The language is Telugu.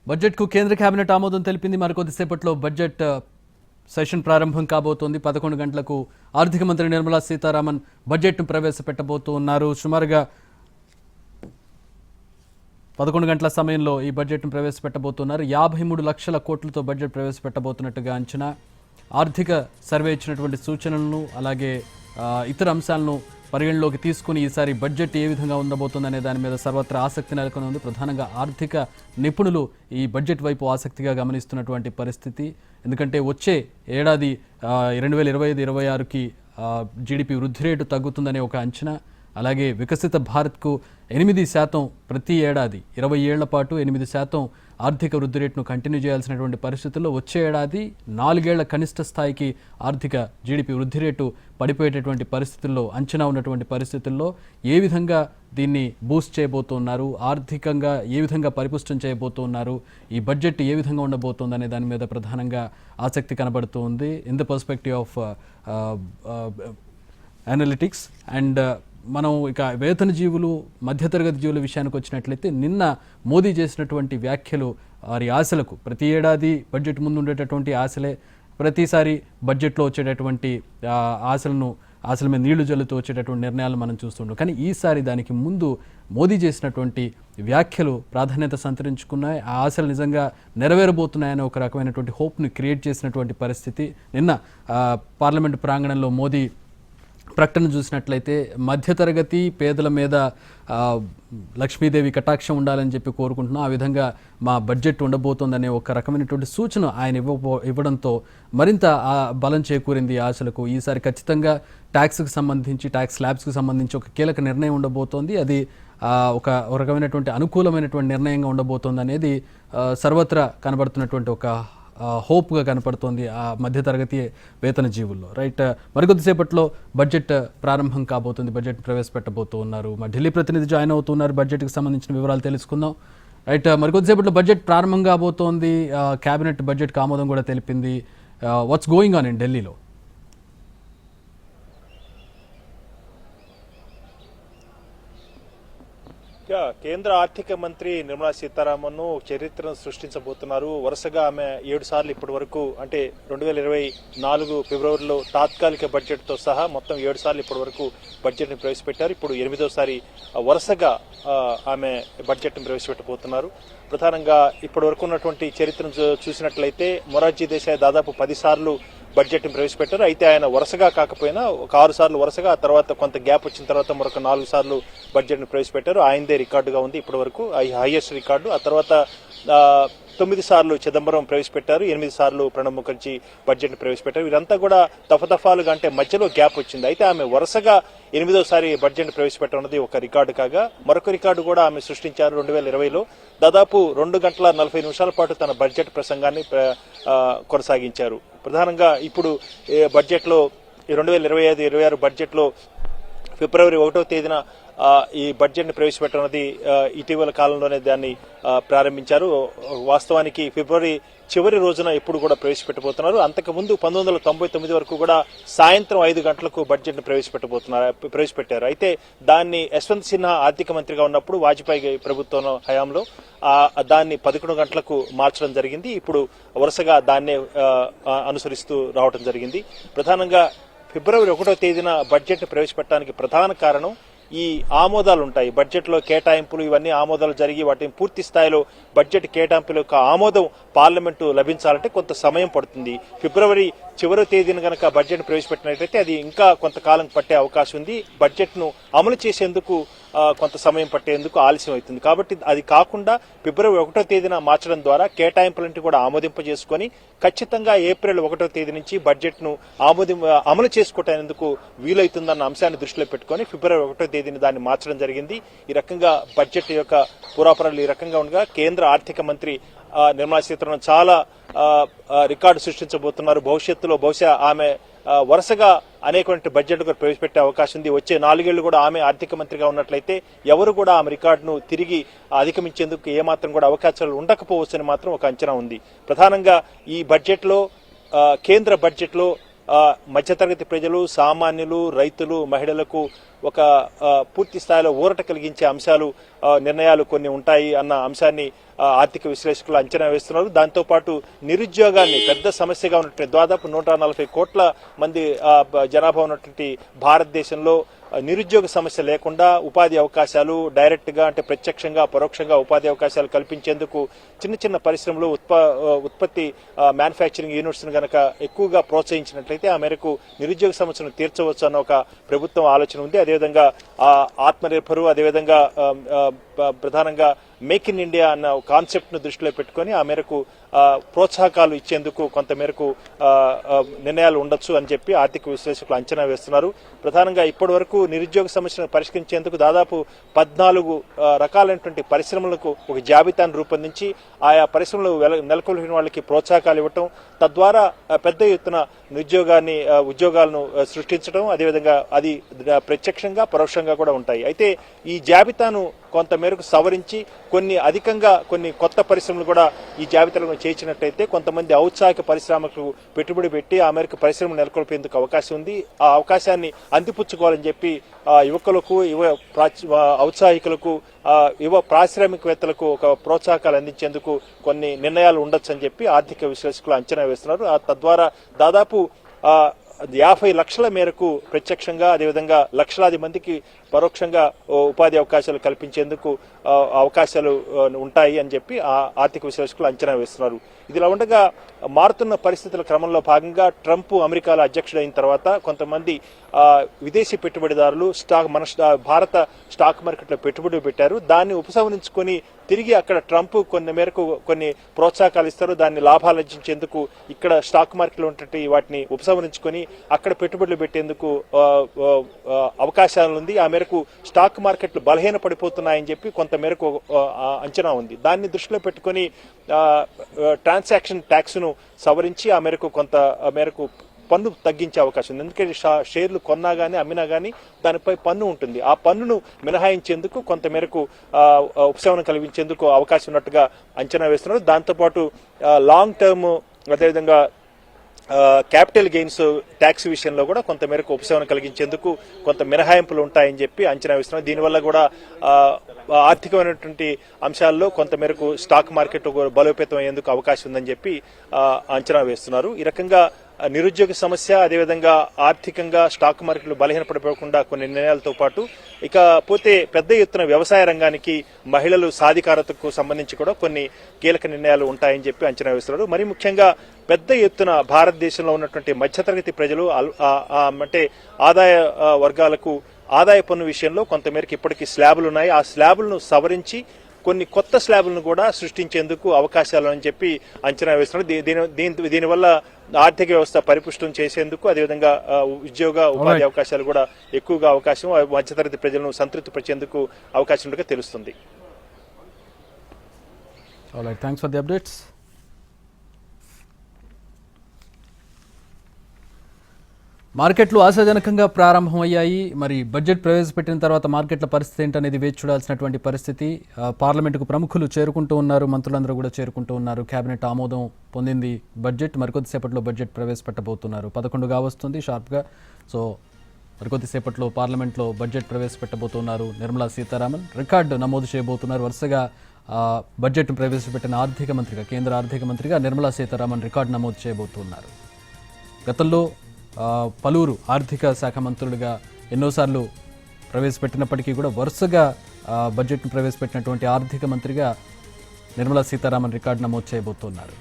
బడ్జెట్కు కేంద్ర కేబినెట్ ఆమోదం తెలిపింది. మరికొద్దిసేపట్లో బడ్జెట్ సెషన్ ప్రారంభం కాబోతోంది. 11 గంటలకు ఆర్థిక మంత్రి నిర్మలా సీతారామన్ బడ్జెట్ను ప్రవేశపెట్టబోతున్నారు. సుమారుగా 11 గంటల సమయంలో ఈ బడ్జెట్ను ప్రవేశపెట్టబోతున్నారు. 53 లక్షల కోట్లతో బడ్జెట్ ప్రవేశపెట్టబోతున్నట్టుగా అంచనా. ఆర్థిక సర్వే ఇచ్చినటువంటి సూచనలను అలాగే ఇతర అంశాలను పరిగణలోకి తీసుకుని ఈసారి బడ్జెట్ ఏ విధంగా ఉండబోతుందనే దాని మీద సర్వత్రా ఆసక్తి నెలకొని ఉంది. ప్రధానంగా ఆర్థిక నిపుణులు ఈ బడ్జెట్ వైపు ఆసక్తిగా గమనిస్తున్నటువంటి పరిస్థితి. ఎందుకంటే వచ్చే ఏడాది 2025-26కి జీడిపి వృద్ధి రేటు తగ్గుతుందనే ఒక అంచనా. అలాగే వికసిత భారత్కు 8% ప్రతి ఏడాది 20 ఏళ్ల పాటు 8% ఆర్థిక వృద్ధి రేటును కంటిన్యూ చేయాల్సినటువంటి పరిస్థితుల్లో వచ్చే ఏడాది 4 ఏళ్ల కనిష్ట స్థాయికి ఆర్థిక జీడిపి వృద్ధి రేటు పడిపోయేటటువంటి పరిస్థితుల్లో అంచనా ఉన్నటువంటి పరిస్థితుల్లో ఏ విధంగా దీన్ని బూస్ట్ చేయబోతున్నారు, ఆర్థికంగా ఏ విధంగా పరిపుష్టం చేయబోతున్నారు, ఈ బడ్జెట్ ఏ విధంగా ఉండబోతుంది అనే దాని మీద ప్రధానంగా ఆసక్తి కనబడుతూ ఉంది. In the perspective of analytics and మనం ఇక వేతన జీవులు మధ్యతరగతి జీవుల విషయానికి వచ్చినట్లయితే నిన్న మోదీ చేసినటువంటి వ్యాఖ్యలు వారి ఆశలకు ప్రతి ఏడాది బడ్జెట్ ముందు ఉండేటటువంటి ఆశలే ప్రతిసారి బడ్జెట్లో వచ్చేటటువంటి ఆశల మీద నీళ్లు జల్లుతూ వచ్చేటటువంటి నిర్ణయాలు మనం చూస్తుంటాం. కానీ ఈసారి దానికి ముందు మోదీ చేసినటువంటి వ్యాఖ్యలు ప్రాధాన్యత సంతరించుకున్నాయి. ఆ ఆశలు నిజంగా నెరవేరబోతున్నాయని ఒక రకమైనటువంటి హోప్ని క్రియేట్ చేసినటువంటి పరిస్థితి. నిన్న పార్లమెంటు ప్రాంగణంలో మోదీ ప్రకటన చూసినట్లయితే మధ్యతరగతి పేదల మీద లక్ష్మీదేవి కటాక్షం ఉండాలని చెప్పి కోరుకుంటున్నాం. ఆ విధంగా మా బడ్జెట్ ఉండబోతోందనే ఒక రకమైనటువంటి సూచన ఆయన ఇవ్వడంతో మరింత బలం చేకూరింది ఆశలకు. ఈసారి ఖచ్చితంగా ట్యాక్స్కి సంబంధించి ట్యాక్స్ స్లాబ్స్కి సంబంధించి ఒక కీలక నిర్ణయం ఉండబోతోంది. అది ఒక రకమైనటువంటి అనుకూలమైనటువంటి నిర్ణయంగా ఉండబోతోంది అనేది సర్వత్రా కనబడుతున్నటువంటి ఒక హోప్గా కనపడుతోంది ఆ మధ్యతరగతి వేతన జీవుల్లో. రైట్, మరికొద్దిసేపట్లో బడ్జెట్ ప్రారంభం కాబోతుంది. బడ్జెట్ ప్రవేశపెట్టబోతూ ఉన్నారు. మా ఢిల్లీ ప్రతినిధి జాయిన్ అవుతున్నారు. బడ్జెట్కి సంబంధించిన వివరాలు తెలుసుకుందాం. రైట్, మరికొద్దిసేపట్లో బడ్జెట్ ప్రారంభం కాబోతోంది. కేబినెట్ బడ్జెట్కి ఆమోదం కూడా తెలిపింది. వాట్స్ గోయింగ్ ఆన్ ఇన్ ఢిల్లీలో? కేంద్ర ఆర్థిక మంత్రి నిర్మలా సీతారామన్ చరిత్రను సృష్టించబోతున్నారు. వరుసగా ఆమె 7 సార్లు ఇప్పటి వరకు, అంటే 2024 ఫిబ్రవరిలో తాత్కాలిక బడ్జెట్ తో సహా మొత్తం 7 సార్లు ఇప్పటి వరకు బడ్జెట్ ని ప్రవేశపెట్టారు. ఇప్పుడు 8వసారి వరుసగా ఆమె బడ్జెట్ ని ప్రవేశపెట్టబోతున్నారు. ప్రధానంగా ఇప్పటి వరకు ఉన్నటువంటి చరిత్రను చూసినట్లయితే మొరార్జీ దేశాయ్ దాదాపు 10 సార్లు బడ్జెట్ ని ప్రవేశపెట్టారు. అయితే ఆయన వరుసగా కాకపోయినా ఒక 6 సార్లు వరుసగా, ఆ తర్వాత కొంత గ్యాప్ వచ్చిన తర్వాత మరొక 4 సార్లు బడ్జెట్ ని ప్రవేశపెట్టారు. ఆయనదే రికార్డుగా ఉంది ఇప్పటి వరకు, హైయెస్ట్ రికార్డు. ఆ తర్వాత 9 సార్లు చిదంబరం ప్రవేశపెట్టారు, 8 సార్లు ప్రణబ్ ముఖర్జీ బడ్జెట్ ని ప్రవేశపెట్టారు. వీరంతా కూడా దఫదఫాలుగా, అంటే మధ్యలో గ్యాప్ వచ్చింది. అయితే ఆమె వరుసగా 8వసారి బడ్జెట్ ని ప్రవేశపెట్టనున్నది ఒక రికార్డు కాగా, మరొక రికార్డు కూడా ఆమె సృష్టించారు. 2020లో దాదాపు 2 గంటల 40 నిమిషాల పాటు తన బడ్జెట్ ప్రసంగాన్ని కొనసాగించారు. ప్రధానంగా ఇప్పుడు బడ్జెట్ లో 2025-26 బడ్జెట్ లో ఫిబ్రవరి 1వ తేదీన ఈ బడ్జెట్ ని ప్రవేశపెట్టనున్నది ఇటీవల కాలంలోనే దాన్ని ప్రారంభించారు. వాస్తవానికి ఫిబ్రవరి చివరి రోజున ఎప్పుడు కూడా ప్రవేశపెట్టబోతున్నారు. అంతకుముందు 1999 వరకు కూడా సాయంత్రం 5 గంటలకు బడ్జెట్ ని ప్రవేశపెట్టారు. అయితే దాన్ని యశ్వంత్ సిన్హా ఆర్థిక మంత్రిగా ఉన్నప్పుడు వాజ్పేయి ప్రభుత్వం హయాంలో దాన్ని 11 గంటలకు మార్చడం జరిగింది. ఇప్పుడు వరుసగా దాన్నే అనుసరిస్తూ రావడం జరిగింది. ప్రధానంగా ఫిబ్రవరి 1వ తేదీన బడ్జెట్ ని ప్రవేశపెట్టడానికి ప్రధాన కారణం ఈ ఆమోదాలు ఉంటాయి. బడ్జెట్ లో కేటాయింపులు ఇవన్నీ ఆమోదాలు జరిగి వాటిని పూర్తి స్థాయిలో బడ్జెట్ కేటాయింపుల యొక్క ఆమోదం పార్లమెంటు లభించాలంటే కొంత సమయం పడుతుంది. ఫిబ్రవరి చివరి తేదీన గనక బడ్జెట్ ను ప్రవేశపెట్టినట్లయితే అది ఇంకా కొంతకాలం పట్టే అవకాశం ఉంది. బడ్జెట్ ను అమలు చేసేందుకు కొంత సమయం పట్టేందుకు ఆలస్యం అవుతుంది. కాబట్టి అది కాకుండా ఫిబ్రవరి 1వ తేదీన మార్చడం ద్వారా కేటాయింపులంటే కూడా ఆమోదింపజేసుకొని ఖచ్చితంగా ఏప్రిల్ 1వ తేదీ నుంచి బడ్జెట్ ను అమలు చేసుకోవటానికి వీలవుతుందన్న అంశాన్ని దృష్టిలో పెట్టుకుని ఫిబ్రవరి 1వ తేదీని దాన్ని మార్చడం జరిగింది. ఈ రకంగా బడ్జెట్ యొక్క పురాపరాలు ఈ రకంగా ఉండగా కేంద్ర ఆర్థిక మంత్రి నిర్మలా సీతారామన్ చాలా రికార్డు సృష్టించబోతున్నారు. భవిష్యత్తులో బహుశా ఆమె వరుసగా అనేక బడ్జెట్ ప్రవేశపెట్టే అవకాశం ఉంది. వచ్చే 4 ఏళ్లు కూడా ఆమె ఆర్థిక మంత్రిగా ఉన్నట్లయితే ఎవరు కూడా ఆమె రికార్డును తిరిగి అధిగమించేందుకు ఏమాత్రం కూడా అవకాశాలు ఉండకపోవచ్చని మాత్రం ఒక అంచనా ఉంది. ప్రధానంగా ఈ బడ్జెట్ లో కేంద్ర బడ్జెట్ లో మధ్యతరగతి ప్రజలు, సామాన్యులు, రైతులు, మహిళలకు ఒక పూర్తి స్థాయిలో ఊరట కలిగించే అంశాలు నిర్ణయాలు కొన్ని ఉంటాయి అన్న అంశాన్ని ఆర్థిక విశ్లేషకులు అంచనా వేస్తున్నారు. దాంతోపాటు నిరుద్యోగాన్ని పెద్ద సమస్యగా ఉన్నటువంటి దాదాపు 140 కోట్ల మంది జనాభా ఉన్నటువంటి భారతదేశంలో నిరుద్యోగ సమస్య లేకుండా ఉపాధి అవకాశాలు డైరెక్ట్గా అంటే ప్రత్యక్షంగా పరోక్షంగా ఉపాధి అవకాశాలు కల్పించేందుకు చిన్న చిన్న పరిశ్రమలు ఉత్పత్తి మ్యానుఫ్యాక్చరింగ్ యూనిట్స్ను కనుక ఎక్కువగా ప్రోత్సహించినట్లయితే ఆ మేరకు నిరుద్యోగ సమస్యను తీర్చవచ్చు అన్న ఒక ప్రభుత్వం ఆలోచన ఉంది. అదేవిధంగా ఆత్మనిర్భరు అదేవిధంగా ప్రధానంగా మేక్ ఇన్ ఇండియా అన్న కాన్సెప్ట్ ను దృష్టిలో పెట్టుకుని ఆ మేరకు ప్రోత్సాహకాలు ఇచ్చేందుకు కొంతమేరకు నిర్ణయాలు ఉండొచ్చు అని చెప్పి ఆర్థిక విశ్లేషకులు అంచనా వేస్తున్నారు. ప్రధానంగా ఇప్పటి వరకు నిరుద్యోగ సమస్యను పరిష్కరించేందుకు దాదాపు 14 రకాలైనటువంటి పరిశ్రమలకు ఒక జాబితాను రూపొందించి ఆయా పరిశ్రమలు నెలకొల్పిన వాళ్ళకి ప్రోత్సాహకాలు ఇవ్వటం, తద్వారా పెద్ద ఎత్తున ఉద్యోగాలను సృష్టించడం, అదేవిధంగా అది ప్రత్యక్షంగా పరోక్షంగా కూడా ఉంటాయి. అయితే ఈ జాబితాను కొంతమేరకు సవరించి కొన్ని కొత్త పరిశ్రమలు కూడా ఈ జాబితాలో చేర్చినట్టయితే కొంతమంది ఔత్సాహిక పరిశ్రమలకు పెట్టుబడి పెట్టి ఆ మేరకు పరిశ్రమలు నెలకొల్పేందుకు అవకాశం ఉంది. ఆ అవకాశాన్ని అందిపుచ్చుకోవాలని చెప్పి యువకులకు ఔత్సాహికులకు యువ పారిశ్రామికవేత్తలకు ఒక ప్రోత్సాహకాలు అందించేందుకు కొన్ని నిర్ణయాలు ఉండొచ్చని చెప్పి ఆర్థిక విశ్లేషకులు అంచనా వేస్తున్నారు. తద్వారా దాదాపు 50 లక్షల మేరకు ప్రత్యక్షంగా అదేవిధంగా లక్షలాది మందికి పరోక్షంగా ఉపాధి అవకాశాలు కల్పించేందుకు అవకాశాలు ఉంటాయి అని చెప్పి ఆర్థిక విశ్లేషకులు అంచనా వేస్తున్నారు. ఇదిలా ఉండగా మారుతున్న పరిస్థితుల క్రమంలో భాగంగా ట్రంప్ అమెరికాలో అధ్యక్షుడైన తర్వాత కొంతమంది విదేశీ పెట్టుబడిదారులు భారత స్టాక్ మార్కెట్లో పెట్టుబడి పెట్టారు. దాన్ని ఉపసంహరించుకొని తిరిగి అక్కడ ట్రంప్ కొన్ని ప్రోత్సాహకాలు ఇస్తారు. దాన్ని లాభాలు ఆర్జించేందుకు ఇక్కడ స్టాక్ మార్కెట్లో ఉన్నటువంటి వాటిని ఉపసంహరించుకొని అక్కడ పెట్టుబడులు పెట్టేందుకు అవకాశాలు ఉంది. ఆ మేరకు స్టాక్ మార్కెట్లు బలహీన పడిపోతున్నాయని చెప్పి కొంత మేరకు అంచనా ఉంది. దాన్ని దృష్టిలో పెట్టుకొని ట్రాన్సాక్షన్ ట్యాక్స్ ను సవరించి ఆ మేరకు పన్ను తగ్గించే అవకాశం ఉంది. ఎందుకంటే షేర్లు కొన్నా గానీ అమ్మినా గానీ దానిపై పన్ను ఉంటుంది. ఆ పన్నును మినహాయించేందుకు కొంత మేరకు ఉపశమనం కలిగించేందుకు అవకాశం ఉన్నట్టుగా అంచనా వేస్తున్నారు. దాంతోపాటు లాంగ్ టర్మ్ అదేవిధంగా క్యాపిటల్ గెయిన్స్ ట్యాక్స్ విషయంలో కూడా కొంత మేరకు ఉపశమనం కలిగించేందుకు కొంత మినహాయింపులు ఉంటాయని చెప్పి అంచనా వేస్తున్నారు. దీనివల్ల కూడా ఆర్థికమైనటువంటి అంశాల్లో కొంత మేరకు స్టాక్ మార్కెట్ బలోపేతం అయ్యేందుకు అవకాశం ఉందని చెప్పి అంచనా వేస్తున్నారు. ఈ రకంగా నిరుద్యోగ సమస్య అదేవిధంగా ఆర్థికంగా స్టాక్ మార్కెట్లు బలహీనపడిపోకుండా కొన్ని నిర్ణయాలతో పాటు ఇకపోతే పెద్ద ఎత్తున వ్యవసాయ రంగానికి మహిళలు సాధికారతకు సంబంధించి కూడా కొన్ని కీలక నిర్ణయాలు ఉంటాయని చెప్పి అంచనా వేస్తున్నారు. మరి ముఖ్యంగా పెద్ద ఎత్తున భారతదేశంలో ఉన్నటువంటి మధ్యతరగతి ప్రజలు అంటే ఆదాయ వర్గాలకు ఆదాయ పన్ను విషయంలో కొంతమేరకు ఇప్పటికీ స్లాబులు ఉన్నాయి. ఆ స్లాబులను సవరించి కొన్ని కొత్త స్లాబులను కూడా సృష్టించేందుకు అవకాశాలు అని చెప్పి అంచనా వేస్తున్నారు. దీనివల్ల ఆర్థిక వ్యవస్థ పరిపుష్టం చేసేందుకు అదేవిధంగా ఉపాధి అవకాశాలు కూడా ఎక్కువగా అవకాశం మధ్యతరగతి ప్రజలను సంతృప్తిపరిచేందుకు అవకాశం ఉండగా తెలుస్తుంది. Thanks for the updates. మార్కెట్లు ఆశాజనకంగా ప్రారంభమయ్యాయి. మరి బడ్జెట్ ప్రవేశపెట్టిన తర్వాత మార్కెట్ల పరిస్థితి ఏంటనేది వేచి చూడాల్సినటువంటి పరిస్థితి. పార్లమెంటుకు ప్రముఖులు చేరుకుంటూ ఉన్నారు, మంత్రులందరూ కూడా చేరుకుంటూ ఉన్నారు. కేబినెట్ ఆమోదం పొందింది బడ్జెట్. మరికొద్దిసేపట్లో బడ్జెట్ ప్రవేశపెట్టబోతున్నారు. 11గా వస్తుంది షార్ప్గా. సో మరికొద్దిసేపట్లో పార్లమెంట్లో బడ్జెట్ ప్రవేశపెట్టబోతున్నారు నిర్మలా సీతారామన్. రికార్డు నమోదు చేయబోతున్నారు. వరుసగా బడ్జెట్ను ప్రవేశపెట్టిన ఆర్థిక మంత్రిగా, కేంద్ర ఆర్థిక మంత్రిగా నిర్మలా సీతారామన్ రికార్డు నమోదు చేయబోతున్నారు. గతంలో పలువురు ఆర్థిక శాఖ మంత్రులుగా ఎన్నోసార్లు ప్రవేశపెట్టినప్పటికీ కూడా వరుసగా బడ్జెట్ను ప్రవేశపెట్టినటువంటి ఆర్థిక మంత్రిగా నిర్మలా సీతారామన్ రికార్డు నమోదు చేయబోతున్నారు.